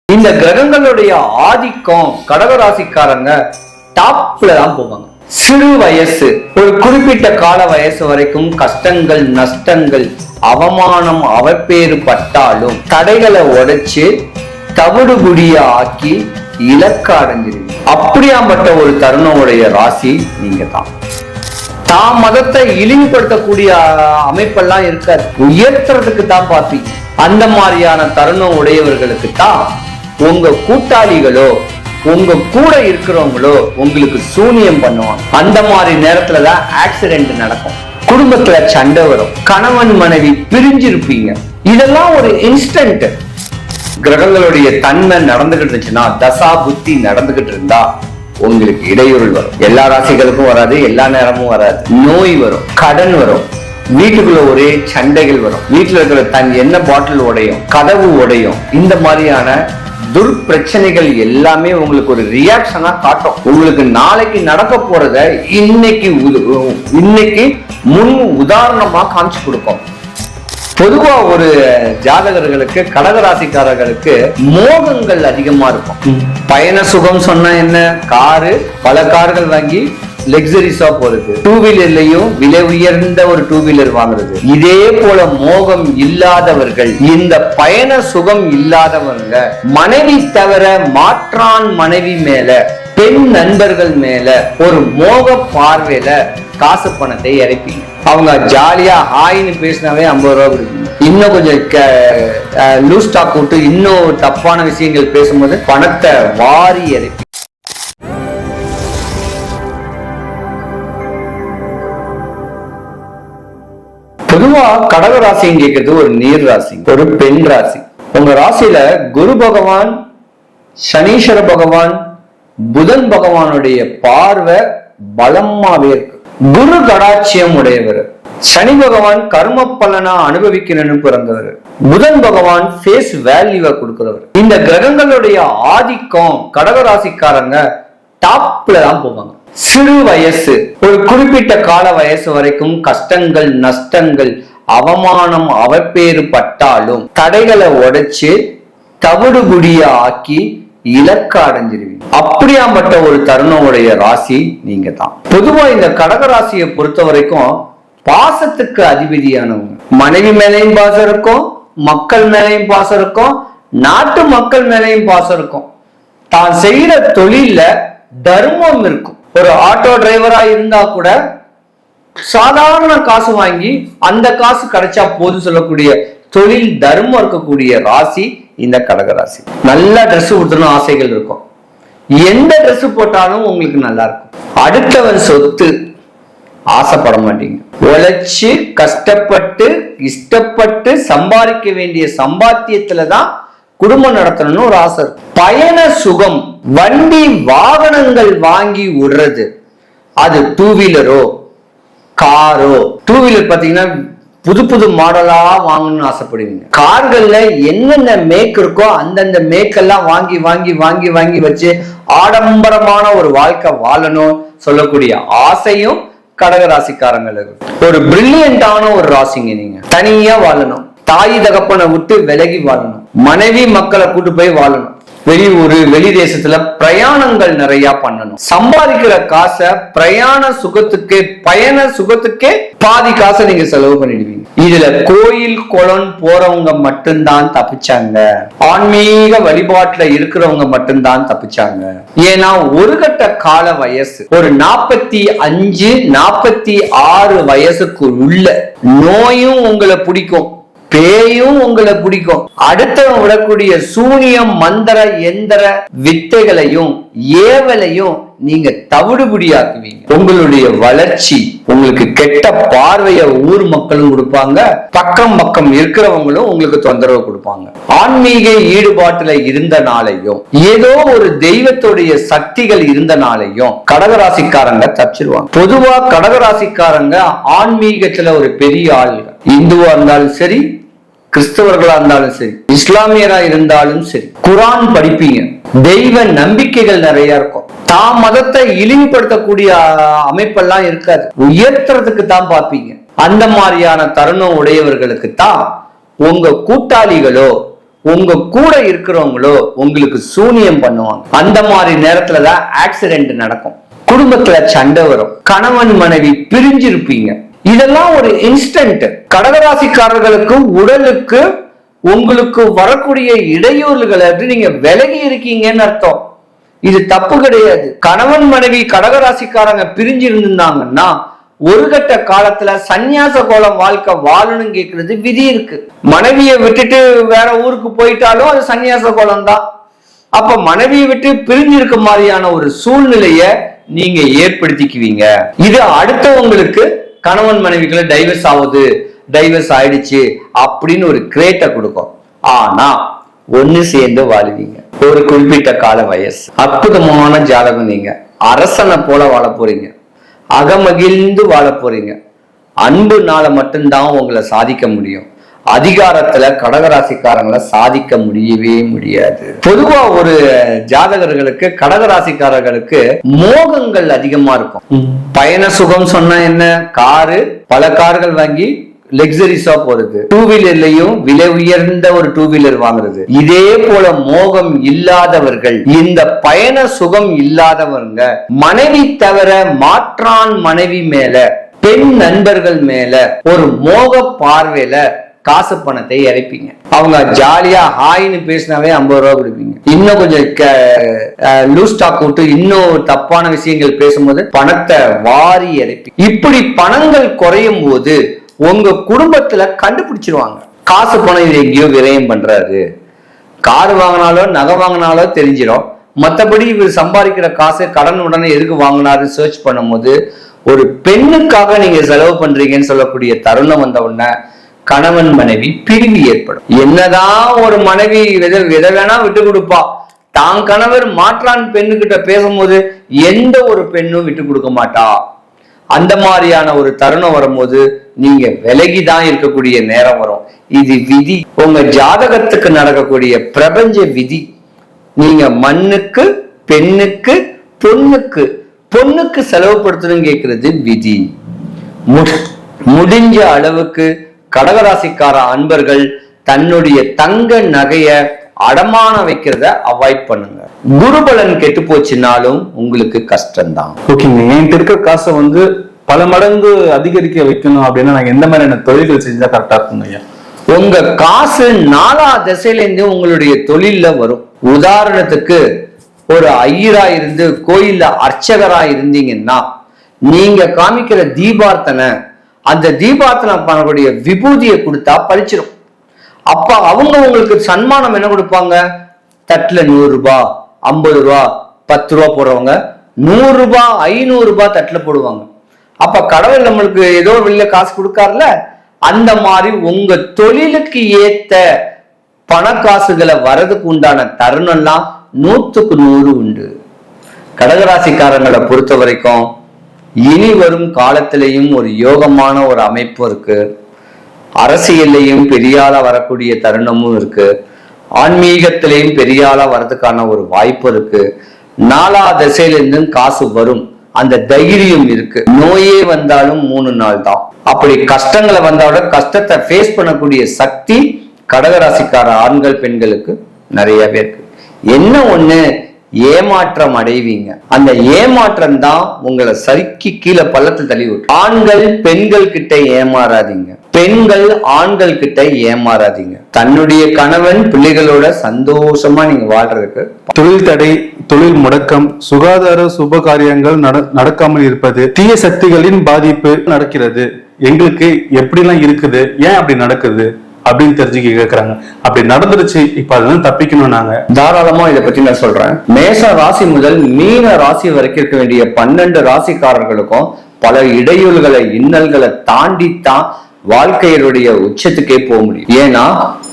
இந்த கிரகங்களுடைய ஆதிக்கம் கடகராசிக்காரங்க டாப்ல தான் போவாங்க. சிறு வயசு ஒரு குறிப்பிட்ட கால வயசு வரைக்கும் கஷ்டங்கள், நஷ்டங்கள், அவமானம், அவப்பேறு பட்டாலும் தடைகளை உடைச்சு தவிடுபுடிய ஆக்கி இலக்க அடைஞ்சிருவீங்க. அப்படியாப்பட்ட ஒரு தருணமுடைய ராசி நீங்க தான். தாம் மதத்தை இழிவுபடுத்தக்கூடிய அமைப்பெல்லாம் இருக்காது, உயர்த்துறதுக்கு தான் பார்ப்பீங்க. அந்த மாதிரியான தருணம் உடையவர்களுக்கு தான் உங்க கூட்டாளிகளோ உங்க கூட இருக்கிறவங்களோ உங்களுக்கு சூனியம் பண்ணுவாங்க. அந்த மாதிரி நேரத்துலதான் ஆக்சிடென்ட் நடக்கும், குடும்பத்துல சண்டை வரும், கணவன் மனைவி பிரிஞ்சிருப்பீங்க. இதெல்லாம் ஒரு இன்ஸ்டன்ட். கிரகங்களுடைய தன்மை நடந்துகிட்டு இருந்துச்சுன்னா, தசா புத்தி நடந்துகிட்டு இருந்தா உங்களுக்கு இடையூறு வரும். எல்லா ராசிகளுக்கும் வராது, எல்லா நேரமும் வராது. நோய் வரும், கடன் வரும், வீட்டுக்குள்ள ஒரே சண்டைகள் வரும், வீட்டுல இருக்கிற எண்ணெய் பாட்டில் உடையும், கதவு உடையும். இந்த மாதிரியான துர்பிரச்சனைகள் எல்லாமே உங்களுக்கு ஒரு ரியாக்ஷனா காட்டும். உங்களுக்கு நாளைக்கு நடக்க போறத இன்னைக்கு முன் உதாரணமா காமிச்சு கொடுக்கும். பொதுவா ஒரு ஜாதகர்களுக்கு, கடகராசிக்காரர்களுக்கு மோகங்கள் அதிகமா இருக்கும். பயண சுகம் சொன்னா என்ன, காரு, பல கார்கள் வாங்கி லக்ஸரிஸா போறது, டூ வீலர்லயும் விலை உயர்ந்த ஒரு டூ வீலர் வாங்குறது. இதே போல மோகம் இல்லாதவர்கள், இந்த பயண சுகம் இல்லாதவங்க மனைவி தவிர மாற்றான் மனைவி மேல, பெண் நண்பர்கள் மேல ஒரு மோக பார்வையில காசு பணத்தை இறப்பீங்க. அவங்க ஜாலியா ஹாயின்னு பேசினாவே 50 ரூபா கொடுப்பீங்க. இன்னும் கொஞ்சம் லூஸ் டாக் விட்டு இன்னும் தப்பான விஷயங்கள் பேசும்போது பணத்தை வாரி இறப்பீங்க. பொதுவா கடகராசின்னு கேட்கறது ஒரு நீர் ராசி, ஒரு பெண் ராசி. உங்க ராசியில குரு பகவான், சனீஸ்வர பகவான், புதன் பகவானுடைய பார்வை பலமாவே இருக்கு. குரு கடாட்சியம் உடையவர். சனி பகவான் கர்ம பலனா அனுபவிக்கணும்னு பிறந்தவர். புதன் பகவான் ஃபேஸ் வேல்யூவை கொடுக்கிறவர். இந்த கிரகங்களுடைய ஆதிக்கம் கடகராசிக்காரங்க டாப்ல தான் போவாங்க. சிறு வயசு ஒரு குறிப்பிட்ட கால வயசு வரைக்கும் கஷ்டங்கள், நஷ்டங்கள், அவமானம், அவப்பேறு பட்டாலும் தடைகளை உடைச்சு தவிடுபுடிய ஆக்கி இலக்க அடைஞ்சிருவீங்க. அப்படியாப்பட்ட ஒரு தருணமுடைய ராசி நீங்க தான். பொதுவா இந்த கடகராசியை பொறுத்த வரைக்கும் பாசத்துக்கு அதிபதியானவங்க. மனைவி மேலையும் பாசம் இருக்கும், மக்கள் மேலையும் பாசம் இருக்கும், நாட்டு மக்கள் மேலையும் பாசம் இருக்கும். தான் செய்யற தொழில தர்மம் இருக்கும். ஒரு ஆட்டோ டிரைவரா இருந்தா கூட சாதாரண காசு வாங்கி அந்த காசு கிடைச்சா போது சொல்லக்கூடிய தொழில் தர்மம் இருக்கக்கூடிய ராசி இந்த கடகராசி. நல்ல ட்ரெஸ் கொடுத்தணும் ஆசைகள் இருக்கும். எந்த ட்ரெஸ் போட்டாலும் உங்களுக்கு நல்லா இருக்கும். அடுத்தவன் சொத்து ஆசைப்பட மாட்டீங்க. உழைச்சு கஷ்டப்பட்டு இஷ்டப்பட்டு சம்பாதிக்க வேண்டிய சம்பாத்தியத்துலதான் குடும்பம் நடத்தணும்னு ஒரு ஆசை. பயண சுகம், வண்டி வாகனங்கள் வாங்கி விடுறது, அது டூ வீலரோ காரோ. டூ வீலர் பாத்தீங்கன்னா புது புது மாடலா வாங்கணும்னு ஆசைப்படுவீங்க. கார்கள்ல என்னென்ன மேக் இருக்கோ அந்தந்த மேக்கெல்லாம் வாங்கி வாங்கி வாங்கி வாங்கி வச்சு ஆடம்பரமான ஒரு வாழ்க்கை வாழணும் சொல்லக்கூடிய ஆசையும் கடகராசிக்காரங்களுக்கு. ஒரு பிரில்லியண்டான ஒரு ராசிங்க. நீங்க தனியா வாழணும், தாய் தகப்பனை விட்டு விலகி வாழணும், மனைவி மக்களை கூட்டு போய் வாழணும், வெளியூர் வெளி தேசத்துல பிரயாணங்கள் நிறைய பண்ணணும். சம்பாதிக்கிற காசை பிரயாண சுகத்துக்கே, பயண சுகத்துக்கே பாதி காசை நீங்க செலவு பண்ணிடுவீங்க. இதுல கோயில் குளம் போறவங்க மட்டும்தான் தப்பிச்சாங்க. ஆன்மீக வழிபாட்டுல இருக்கிறவங்க மட்டும்தான் தப்பிச்சாங்க. ஏன்னா ஒரு கட்ட கால வயசு, ஒரு 45 46 வயசுக்கு உள்ள நோயும் உங்களை பிடிக்கும், பேயும் உங்களை பிடிக்கும். அடுத்தவன் விடக்கூடிய சூனியம், மந்திர, எந்திர வித்தைகளையும் ஏவலையும் நீங்க தவிடுபடியாக்குவீங்க. உங்களுடைய வளர்ச்சி, உங்களுக்கு கெட்ட பார்வைய ஊர் மக்களும் கொடுப்பாங்க, பக்கம் இருக்கிறவங்களும் உங்களுக்கு தொந்தரவு கொடுப்பாங்க. ஆன்மீக ஈடுபாட்டுல இருந்தனாலையும் ஏதோ ஒரு தெய்வத்துடைய சக்திகள் இருந்தனாலையும் கடகராசிக்காரங்க தப்பிச்சிருவாங்க. பொதுவா கடகராசிக்காரங்க ஆன்மீகத்துல ஒரு பெரிய ஆளுங்க. இந்துவா இருந்தாலும் சரி, கிறிஸ்தவர்களா இருந்தாலும் சரி, இஸ்லாமியரா இருந்தாலும் சரி, குரான் படிப்பீங்க. தெய்வ நம்பிக்கைகள் நிறைய இருக்கும். தாம் மதத்தை இழிவுபடுத்தக்கூடிய அமைப்பெல்லாம் இருக்காது, உயர்த்துறதுக்கு தான் பார்ப்பீங்க. அந்த மாதிரியான தருணம் உடையவர்களுக்கு தான் உங்க கூட்டாளிகளோ உங்க கூட இருக்கிறவங்களோ உங்களுக்கு சூனியம் பண்ணுவாங்க. அந்த மாதிரி நேரத்துலதான் ஆக்சிடென்ட் நடக்கும், குடும்பத்துல சண்டை வரும், கணவன் மனைவி பிரிஞ்சிருப்பீங்க. இதெல்லாம் ஒரு இன்ஸ்டன்ட். கடகராசிக்காரர்களுக்கு உடலுக்கு உங்களுக்கு வரக்கூடிய இடையூறுகளை நீங்க விலகி இருக்கீங்கன்னு அர்த்தம். இது தப்பு கிடையாது. கணவன் மனைவி கடகராசிக்காரங்க பிரிஞ்சு இருந்தாங்கன்னா ஒரு கட்ட காலத்துல சந்நியாச கோலம் வாழ்க்கை வாழணும் கேட்கறது விதி இருக்கு. மனைவியை விட்டுட்டு வேற ஊருக்கு போயிட்டாலும் அது சந்நியாச கோலம் தான். அப்ப மனைவியை விட்டு பிரிஞ்சு இருக்க மாதிரியான ஒரு சூழ்நிலைய நீங்க ஏற்படுத்திக்குவீங்க. இது அடுத்தவங்களுக்கு கணவன் மனைவிக்குள்ள டைவர்ஸ் ஆகுது, டைவர்ஸ் ஆயிடுச்சு அப்படின்னு ஒரு கிரேட்டை கொடுக்கும். ஆனா ஒண்ணு சேர்ந்து வாழுவீங்க. ஒரு குறிப்பிட்ட கால வயசு, அற்புதமான ஜாதகம். நீங்க அரசனை போல வாழ போறீங்க, அகமகிழ்ந்து வாழ போறீங்க. அன்புனால மட்டும்தான் உங்களை சாதிக்க முடியும். அதிகாரத்துல கடகராசிக்காரங்களை சாதிக்க முடியவே முடியாது. பொதுவா ஒரு ஜாதகர்களுக்கு கடகராசிக்காரர்களுக்கு மோகங்கள் அதிகமா இருக்கும். பயண சுகம் சொன்னா என்ன, காரு, பல கார்கள் வாங்கி லக்ஸரிஸா போறது, டூ வீலர்லயும் விலை உயர்ந்த ஒரு டூ வீலர் வாங்குறது. இதே போல மோகம் இல்லாதவர்கள், இந்த பயண சுகம் இல்லாதவங்க மனைவி தவிர மாற்றான் மனைவி மேல, பெண் நண்பர்கள் மேல ஒரு மோக பார்வையில காசு பணத்தை இறைப்பீங்க. அவங்க ஜாலியா ஹாய்னு பேசினாவே 50 ரூபா கொடுப்பீங்க. இன்னும் கொஞ்சம் லூஸ் ஸ்டாக் விட்டு இன்னும் தப்பான விஷயங்கள் பேசும்போது பணத்தை வாரி இறைப்பீங்க. இப்படி பணங்கள் குறையும் போது உங்க குடும்பத்துல கண்டுபிடிச்சிருவாங்க, காசு பணம் இது எங்கேயோ விரயம் பண்றாரு. கார் வாங்கினாலோ நகை வாங்கினாலோ தெரிஞ்சிடும். மற்றபடி இவர் சம்பாதிக்கிற காசு கடன் உடனே எதுக்கு வாங்கினாரு சர்ச் பண்ணும்போது ஒரு பெண்ணுக்காக நீங்க செலவு பண்றீங்கன்னு சொல்லக்கூடிய தருணம் வந்த உடனே கணவன் மனைவி பிரிவு ஏற்படும். என்னதான் ஒரு மனைவி எதை வேணா விட்டு கொடுப்பா, தான் கணவர் மாற்றான் பெண்ணுகிட்ட பேசும்போது எந்த ஒரு பெண்ணும் விட்டு கொடுக்க மாட்டா. அந்த மாதிரியான ஒரு தருணம் வரும்போது நீங்க விலகிதான் இருக்கக்கூடிய நேரம் வரும். இது விதி, உங்க ஜாதகத்துக்கு நடக்கக்கூடிய பிரபஞ்ச விதி. நீங்க மண்ணுக்கு, பெண்ணுக்கு, பொண்ணுக்கு செலவுபடுத்தணும் கேட்கறது விதி. முடிஞ்ச அளவுக்கு கடகராசிக்கார அன்பர்கள் தன்னுடைய தங்க நகைய அடமான வைக்கிறத அவாய்ட் பண்ணுங்க. குருபலன் கெட்டு போச்சுனாலும் உங்களுக்கு கஷ்டம்தான். ஓகேங்க, என்கிட்ட இருக்கிற காசை பல மடங்கு அதிகரிக்க வைக்கணும் அப்படின்னா நாங்க எந்த மாதிரியான தொழில்கள் செஞ்சா கரெக்டா இருக்குங்க ஐயா? உங்க காசு 4ஆம் திசையில இருந்து உங்களுடைய தொழில்ல வரும். உதாரணத்துக்கு ஒரு ஐயரா இருந்து கோயில்ல அர்ச்சகரா இருந்தீங்கன்னா நீங்க காமிக்கிற தீபார்த்தனை, அந்த தீபார்த்தனை பண்ணக்கூடிய விபூதியை கொடுத்தா பழிச்சிடும். அப்ப அவங்க உங்களுக்கு சன்மானம் என்ன கொடுப்பாங்க, தட்டுல 100 ரூபாய், 50 ரூபா, 10 ரூபா போடுறவங்க 100 ரூபாய், 500 ரூபாய் தட்டுல போடுவாங்க. அப்ப கடவுள் நம்மளுக்கு ஏதோ வெளியில காசு கொடுக்காருல, அந்த மாதிரி உங்க தொழிலுக்கு ஏத்த பணக்காசுகளை வரதுக்கு உண்டான தருணம்லாம் 100க்கு 100 உண்டு. கடகராசிக்காரங்களை பொறுத்த வரைக்கும் இனி வரும் காலத்திலையும் ஒரு யோகமான ஒரு அமைப்பு இருக்கு. அரசியல்லையும் பெரியாள வரக்கூடிய தருணமும் இருக்கு. ஆன்மீகத்திலையும் பெரியாளா வர்றதுக்கான ஒரு வாய்ப்பு இருக்கு. 4ஆம் திசையிலிருந்தும் காசு வரும், அந்த தைரியம் இருக்கு. நோயே வந்தாலும் 3 நாள் தான். அப்படி கஷ்டங்களை வந்தாலும் கஷ்டத்தை ஃபேஸ் பண்ணக்கூடிய சக்தி கடகராசிக்கார ஆண்கள் பெண்களுக்கு நிறையவே இருக்கு. என்ன ஒண்ணு, ஏமாற்றம் அடைவீங்க. அந்த ஏமாற்றம் தான் உங்களை சரிக்கு கீழே பள்ளத்தில் தள்ளி விட்டு. ஆண்கள் பெண்கள் கிட்ட ஏமாறாதீங்க, பெண்கள் ஆண்கள் கிட்ட ஏமாறாதீங்க. தன்னுடைய கணவன் பிள்ளைகளோட சந்தோஷமா நீங்க வாழ்றதுக்கு தொழில் தடை, தொழில் முடக்கம், சுகாதார சுப காரியங்கள் நடக்காமல் இருப்பது, தீய சக்திகளின் பாதிப்பு நடக்கிறது. எங்களுக்கு எப்படிலாம் இருக்குது, ஏன் அப்படி நடக்குது அப்படின்னு தெரிஞ்சுக்க கேட்கறாங்க. அப்படி நடந்துருச்சு, இப்ப அதெல்லாம் தப்பிக்கணும். நாங்க தாராளமா இதை பத்தி நான் சொல்றேன். மேஷ ராசி முதல் மீன ராசி வரைக்கும் இருக்க வேண்டிய 12 ராசிக்காரர்களுக்கும் பல இடையூறுகளை, இன்னல்களை தாண்டித்தான் வாழ்க்கையினுடைய உச்சத்துக்கே போக முடியும். ஏன்னா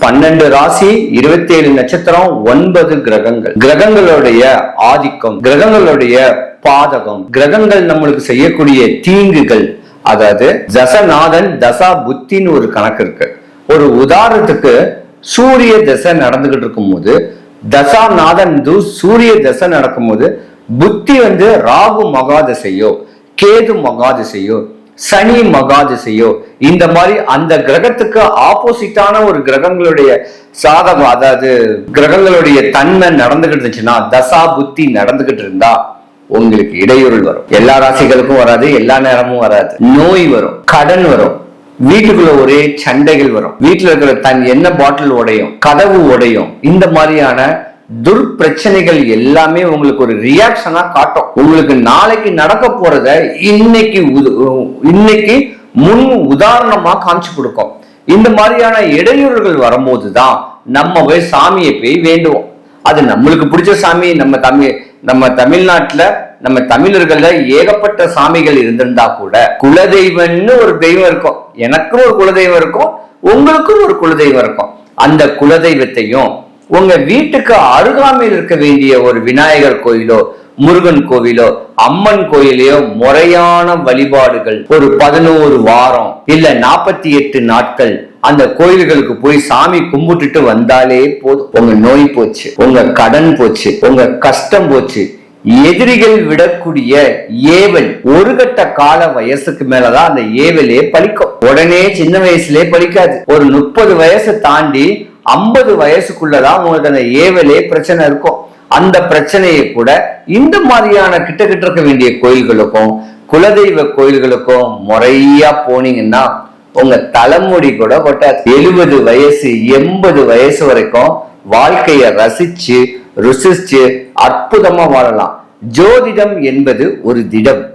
12 ராசி, 27 நட்சத்திரம், 9 கிரகங்கள், கிரகங்களுடைய ஆதிக்கம், கிரகங்களுடைய பாதகம், கிரகங்கள் நம்மளுக்கு செய்யக்கூடிய தீங்குகள், அதாவது தசநாதன் தசா புத்தின்னு ஒரு கணக்கு இருக்கு. ஒரு உதாரணத்துக்கு சூரிய தசை நடந்துகிட்டு இருக்கும் போது, தசாநாதன் சூரிய தசை நடக்கும் போது புத்தி ராகு மகாதசையோ கேது மகாதசையோ சனி மகாதிசையோ, இந்த மாதிரி அந்த கிரகத்துக்கு ஆப்போசிட்டான ஒரு கிரகங்களுடைய சாதகம், அதாவது கிரகங்களுடைய தன்மை நடந்துகிட்டு இருந்துச்சுன்னா, தசா புத்தி நடந்துகிட்டு இருந்தா உங்களுக்கு இடையூறுகள் வரும். எல்லா ராசிகளுக்கும் வராது, எல்லா நேரமும் வராது. நோய் வரும், கடன் வரும், வீட்டுக்குள்ள ஒரே சண்டைகள் வரும், வீட்டுல இருக்கிற தன் என்ன பாட்டில் உடையும், கதவு உடையும். இந்த மாதிரியான துர்பிரச்சனைகள் எல்லாமே உங்களுக்கு ஒரு ரியாக்ஷனா காட்டும். உங்களுக்கு நாளைக்கு நடக்க போறத இன்னைக்கு முன் உதாரணமா காமிச்சு கொடுக்கும். இந்த மாதிரியான இடையூறுகள் வரும்போதுதான் நம்ம போய் சாமியை போய் வேண்டுவோம். அது நம்மளுக்கு பிடிச்ச சாமி. நம்ம தமிழ்நாட்டுல நம்ம தமிழர்கள்ல ஏகப்பட்ட சாமிகள் இருந்திருந்தா கூட குலதெய்வம்னு ஒரு தெய்வம் இருக்கும். எனக்கும் ஒரு குலதெய்வம் இருக்கும், உங்களுக்கும் ஒரு குலதெய்வம் இருக்கும். அந்த குலதெய்வத்தையும் உங்க வீட்டுக்கு அருகாமையில் இருக்க வேண்டிய ஒரு விநாயகர் கோயிலோ, முருகன் கோவிலோ, அம்மன் கோயிலையோ முறையான வழிபாடுகள் ஒரு 11 வாரம் இல்ல 48 நாட்கள் அந்த கோயில்களுக்கு போய் சாமி கும்பிட்டுட்டு வந்தாலே போதும். உங்க நோய் போச்சு, உங்க கடன் போச்சு, உங்க கஷ்டம் போச்சு. எதிரிகள் விடக்கூடிய ஏவல் ஒரு கட்ட கால வயசுக்கு மேலதான் அந்த ஏவலே பலிக்கும். உடனே சின்ன வயசுலயே பலிக்காது. ஒரு 30 வயசு தாண்டி 50 வயசுக்குள்ளதான் உங்களுக்கு அந்த ஏவலே பிரச்சனை இருக்கும். அந்த பிரச்சனையை கூட இந்த மாதிரியான கிட்ட இருக்க வேண்டிய கோயில்களுக்கும் குலதெய்வ கோயில்களுக்கும் முறையா போனீங்கன்னா உங்க தலைமுடி கூட கொட்டாது. 70 வயசு 80 வயசு வரைக்கும் வாழ்க்கைய ரசிச்சு ருசிச்சு அற்புதமா வாழலாம். ஜோதிடம் என்பது ஒரு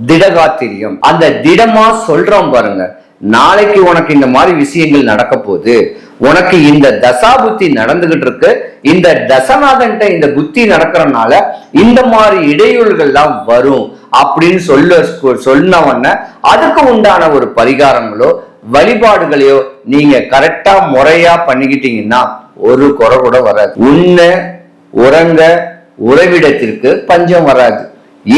திடகாத்திரியம். அந்த திடமா சொல்றோம் பாருங்க, நாளைக்கு உனக்கு இந்த மாதிரி விஷயங்கள் நடக்க போகுது, உனக்கு இந்த தசா புத்தி நடந்துகிட்டு இருக்கு, இந்த தசநாதன்ட்ட இந்த புத்தி நடக்கிறதுனால இந்த மாதிரி இடையூறுகள்லாம் வரும் அப்படின்னு சொன்னவன அதுக்கு உண்டான ஒரு பரிகாரங்களோ வழிபாடுகளையோ நீங்க கரெக்டா முறையா பண்ணிக்கிட்டீங்கன்னா ஒரு குறை கூட வராது. உறங்க உறைவிடத்திற்கு பஞ்சம் வராது.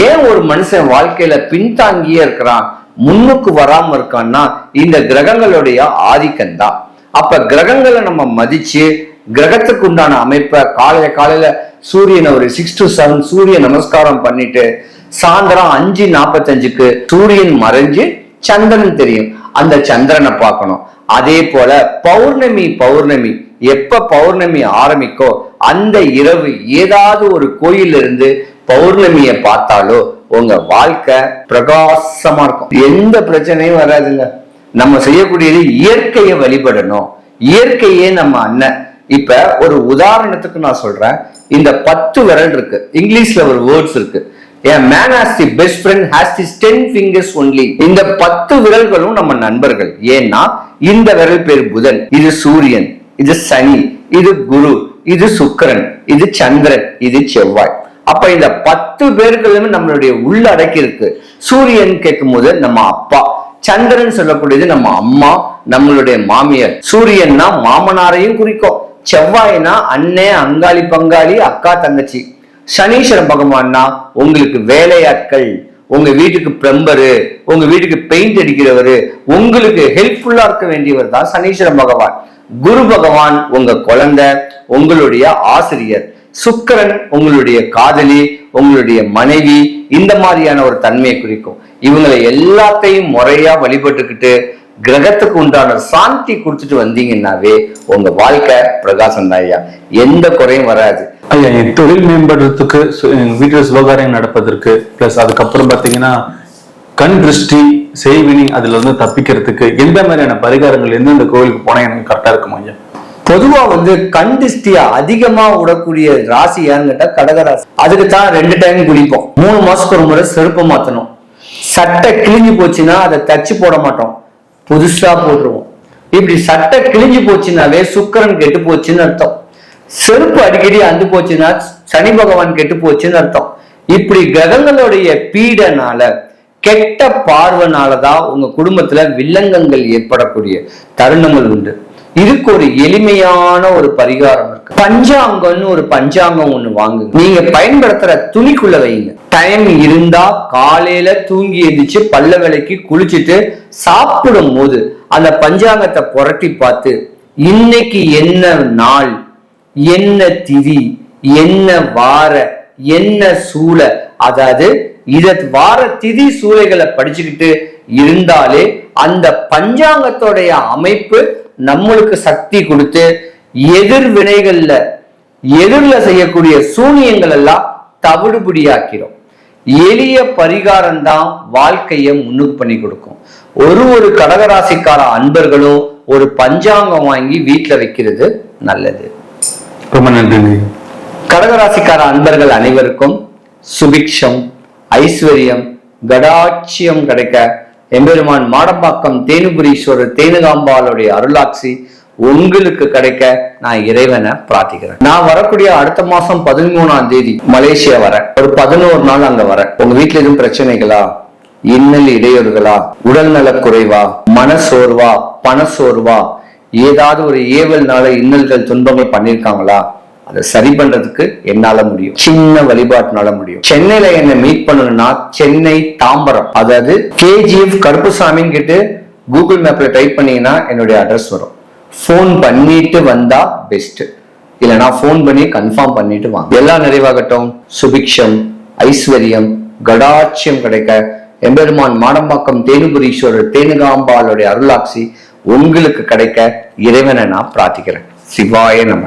ஏன் ஒரு மனுஷன் வாழ்க்கையில பின்தாங்கியே இருக்கிறான், முன்னுக்கு வராம இருக்கான்னா இந்த கிரகங்களுடைய ஆதிக்கம் தான். அப்ப கிரகங்களை நம்ம மதிச்சு கிரகத்துக்கு உண்டான அமைப்பை காலையில சூரியனை ஒரு 6 to 7 சூரிய நமஸ்காரம் பண்ணிட்டு சாயந்தரம் 5:45க்கு சூரியன் மறைஞ்சு சந்திரன் தெரியும், அந்த சந்திரனை பார்க்கணும். அதே போல பௌர்ணமி எப்ப பௌர்ணமி ஆரம்பிக்கோ அந்த இரவு ஏதாவது ஒரு கோயில் இருந்து பௌர்ணமியை பார்த்தாலோ உங்க வாழ்க்கை பிரகாசமா இருக்கும், எந்த பிரச்சனையும் வராதுங்க. நம்ம செய்யக்கூடியது இயற்கையை வழிபடணும், இயற்கையே நம்ம அண்ணன். இப்ப ஒரு உதாரணத்துக்கு நான் சொல்றேன், இந்த 10 விரல் இருக்கு, இங்கிலீஷ்ல ஒரு வேர்ட்ஸ் இருக்கு, a man has the best friend has his 10 fingers only. இந்த 10 விரல்களும் நம்ம நண்பர்கள். ஏன்னா இந்த விரல் பேர் புதன், இது சூரியன், இது சனி, இது குரு, இது சுக்கிரன், இது சந்திரன், இது செவ்வாய். அப்ப இந்த 10 பேர்களுமே நம்மளுடைய உள்ள அடக்கி இருக்கு. சூரியன் கேட்கும் போது நம்ம அப்பா, சந்திரன் சொல்லக்கூடியது நம்ம அம்மா, நம்மளுடைய மாமியார். சூரியன்னா மாமனாரையும் குறிக்கும், செவ்வாய்னா அண்ணன், அங்காளி, பங்காளி, அக்கா, தங்கச்சி. சனீஸ்வர பகவான்னா உங்களுக்கு வேலையாட்கள், உங்க வீட்டுக்கு பிளம்பரு, உங்க வீட்டுக்கு பெயிண்ட் அடிக்கிறவரு, உங்களுக்கு ஹெல்ப்ஃபுல்லா இருக்க வேண்டியவர் தான் சனீஸ்வர பகவான். குரு பகவான் உங்க குழந்தை, உங்களுடைய ஆசிரியர். சுக்கிரன் உங்களுடைய காதலி, உங்களுடைய மனைவி. இந்த மாதிரியான ஒரு தன்மையை குறிக்கும். இவங்களை எல்லாத்தையும் முறையா வழிபட்டுக்கிட்டு கிரகத்துக்கு உண்டான சாந்தி கொடுத்துட்டு வந்தீங்கன்னாவே உங்க வாழ்க்கை பிரகாசம் தான் ஐயா, எந்த குறையும் வராது ஐயா. தொழில் மேம்படுறதுக்கு, வீட்டில் சுபகாரியம் நடப்பதற்கு, பிளஸ் அதுக்கப்புறம் பாத்தீங்கன்னா கண் திருஷ்டி செய்வினி அதுல வந்து தப்பிக்கிறதுக்கு எந்த மாதிரியான பரிகாரங்கள் எந்தெந்த கோவிலுக்கு போனா எனக்கு கரெக்டா இருக்கும் ஐயா? பொதுவா கண் திருஷ்டியா அதிகமா விடக்கூடிய ராசி யான்னு கேட்டா கடகராசி. அதுக்கு தான் 2 டைம் குளிப்போம், 3 மாசத்துக்கு ஒரு முறை செருப்பு மாத்தணும். சட்டை கிழிஞ்சு போச்சுன்னா அதை தச்சு போட மாட்டோம், புதுசா போட்டுருவோம். இப்படி சட்டை கிழிஞ்சு போச்சுன்னாவே சுக்கிரன் கெட்டு போச்சுன்னு அர்த்தம். செருப்பு அடிக்கடி அந்து போச்சுன்னா சனி பகவான் கெட்டு போச்சுன்னு அர்த்தம். இப்படி கிரகங்களுடைய பீடனால, கெட்ட பார்வனாலதான் உங்க குடும்பத்துல வில்லங்கங்கள் ஏற்படக்கூடிய தருணங்கள் உண்டு. இதுக்கு ஒரு எளிமையான ஒரு பரிகாரம் இருக்கு. பஞ்சாங்கம்னு ஒரு பஞ்சாங்கம் ஒண்ணு வாங்குங்க, நீங்க பயன்படுத்துற துணிக்குள்ள வைங்க. டைம் இருந்தா காலையில தூங்கி எந்திரிச்சு பல்ல விலைக்கு குளிச்சுட்டு சாப்பிடும் போது அந்த பஞ்சாங்கத்தை புரட்டி பார்த்து இன்னைக்கு என்ன நாள், என்ன திதி, என்ன வார, என்ன சூழ, அதாவது இத வார திதி சூளைகளை படிச்சுக்கிட்டு இருந்தாலே அந்த பஞ்சாங்கத்தோடைய அமைப்பு நம்மளுக்கு சக்தி கொடுத்து எதிர்வினைகள்ல எதிரில செய்யக்கூடிய சூனியங்கள் எல்லாம் தவிடுபடியாக்கிறோம். எளிய பரிகாரம் தான் வாழ்க்கையை முன்னுக்கு பண்ணி கொடுக்கும். ஒரு கடகராசிக்கார அன்பர்களும் ஒரு பஞ்சாங்கம் வாங்கி வீட்டுல வைக்கிறது நல்லது. ரொம்ப நன்றி. கடகராசிக்கார அன்பர்கள் அனைவருக்கும் சுபிக்ஷம், ஐஸ்வர்யம், கடாட்சியம் கிடைக்க எம்பெருமான் மாடம்பாக்கம் தேனுபுரீஸ்வரர் தேனுகாம்பாளுடைய அருளாட்சி உங்களுக்கு கிடைக்க நான் இறைவனை பிரார்த்திக்கிறேன். நான் வரக்கூடிய அடுத்த மாசம் 13ஆம் தேதி மலேசியா வரேன். ஒரு 11 நாள் அங்க வரேன். உங்க வீட்டுல எதுவும் பிரச்சனைகளா, இன்னல் இடையூறுகளா, உடல் நல குறைவா, மனசோர்வா, பணசோர்வா, ஏதாவது ஒரு ஏவல்னால இன்னல்கள் துன்பங்கள் பண்ணிருக்காங்களா, அதை சரி பண்றதுக்கு என்னால முடியும். சின்ன வழிபாட்டுனால முடியும். சென்னையில என்ன மீட் பண்ணணும்னா சென்னை தாம்பரம், அதாவது KGF கருப்புசாமின்னு கேட்டு கூகுள் மேப்ல டைப் பண்ணீங்கன்னா என்னுடைய அட்ரஸ் வரும். போன் பண்ணிட்டு வந்தா பெஸ்ட், இல்லைன்னா போன் பண்ணி கன்ஃபார்ம் பண்ணிட்டு வாங்க. எல்லாம் நிறைவாகட்டும். சுபிக்ஷம், ஐஸ்வர்யம், கடாட்சியம் கிடைக்க எம்பெருமான் மாடம்பாக்கம் தேனுபுரீஸ்வரர் தேனுகாம்பாளுடைய அருளாட்சி உங்களுக்கு கிடைக்க இறைவனை நான் பிரார்த்திக்கிறேன். சிவாய நம.